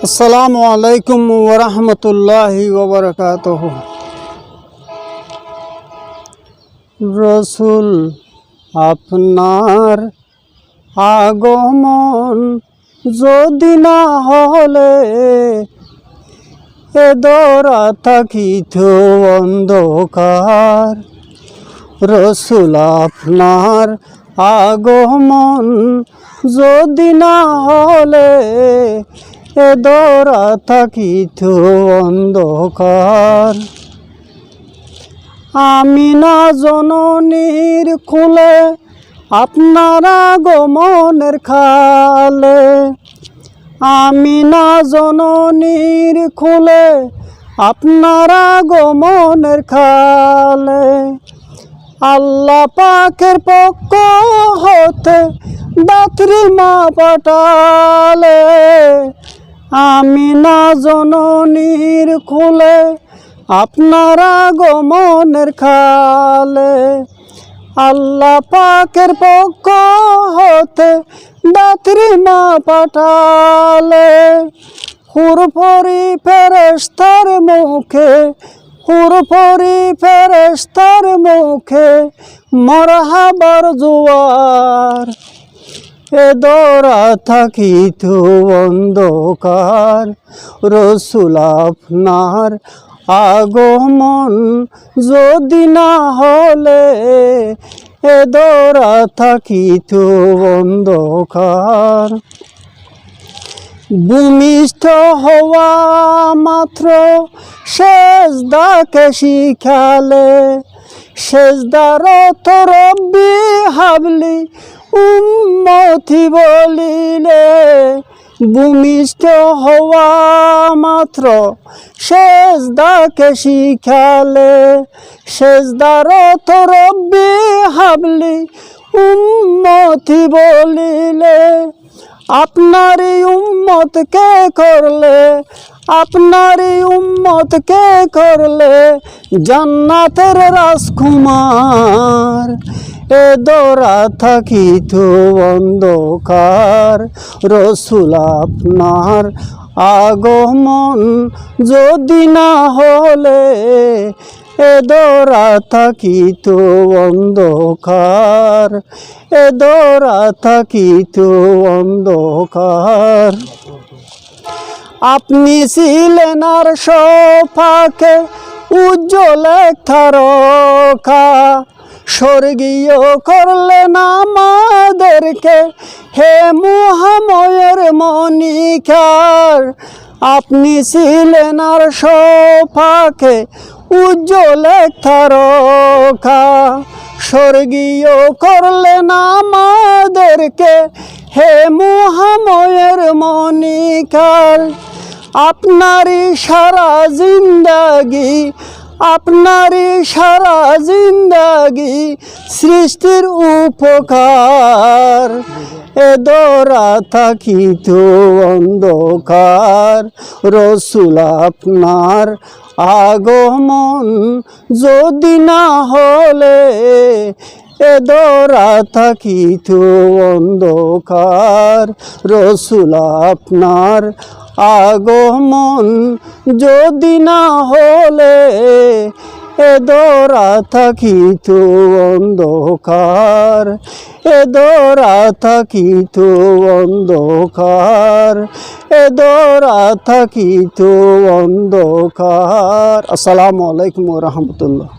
আসসালামু আলাইকুম ওয়া রাহমাতুল্লাহি ওয়া বারাকাতুহু। রসুল আপনার আগমন যদি না হলে এ দরা থাকিত অন্ধকার। রসুল আপনার আগমন যদি না হলে এ দরা থাকিত অন্ধকার। আমিনা জননীর কোলে আপনার আগমনের খালে, আমিনা জননীর কোলে আপনার আগমনের খালে, আল্লাহ পাকের পক্ষ হতে দাত্রী মা পাঠালে। আমিনা জননীর কোলে আপনার আগমনের খালে, আল্লাহ পাকের পক্ষ হতে দাত্রী মা পাঠালে। হুরফরি ফেরেশতার মুখে, হুরফরি ফেরেশতার মুখে মরহাবার জোয়ার। এ দরা থাকিত অন্ধকার। রসুল আপনার আগমন যদি না হলে এ দরা থাকিত অন্ধকার। ভূমিষ্ঠ হওয়া মাত্র সেজদাকে শিখালে, সেজদারত রব্বি হাবলি উম্মতি বলিলে। ভূমিষ্ঠ হওয়া মাত্র সেজদাকে শিখালে, সেজদারত রব্বি হাবলি উম্মতি বলিলে। আপনারই উম্মতকে করলে, আপনারই উম্মতকে করলে জান্নাতের রাজকুমার। এ দরা থাকিত অন্ধকার। রসুল আপনার আগমন যদি না হলে এ দরা থাকিত অন্ধকার। এ দরা থাকিত অন্ধকার। আপনি ছিলেন আর শফাকে উজ্জ্বল এক তারকা, স্বর্গীয় করলেন আমাদেরকে হে মহাময়ের মণিকার। আপনি ছিলেন আর শফাকে উজ্জ্বল এক তারকা, স্বর্গীয় করলেন আমাদেরকে হে মহাময়ের মণিকার। আপনারই সারা জিন্দাগি, আপনারই সারা জিন্দাগি সৃষ্টির উপকার। এ দরা থাকিত অন্ধকার। রসুল আপনার আগমন যদি না হলে এ দরা থাকিত অন্ধকার। রসুল আপনার আগমন যদি না হলে এ দরা থাকিত অন্ধকার। এ দরা থাকিত অন্ধকার। এ দরা থাকিত অন্ধকার। আসসালামু আলাইকুম ওয়া রাহমাতুল্লাহ।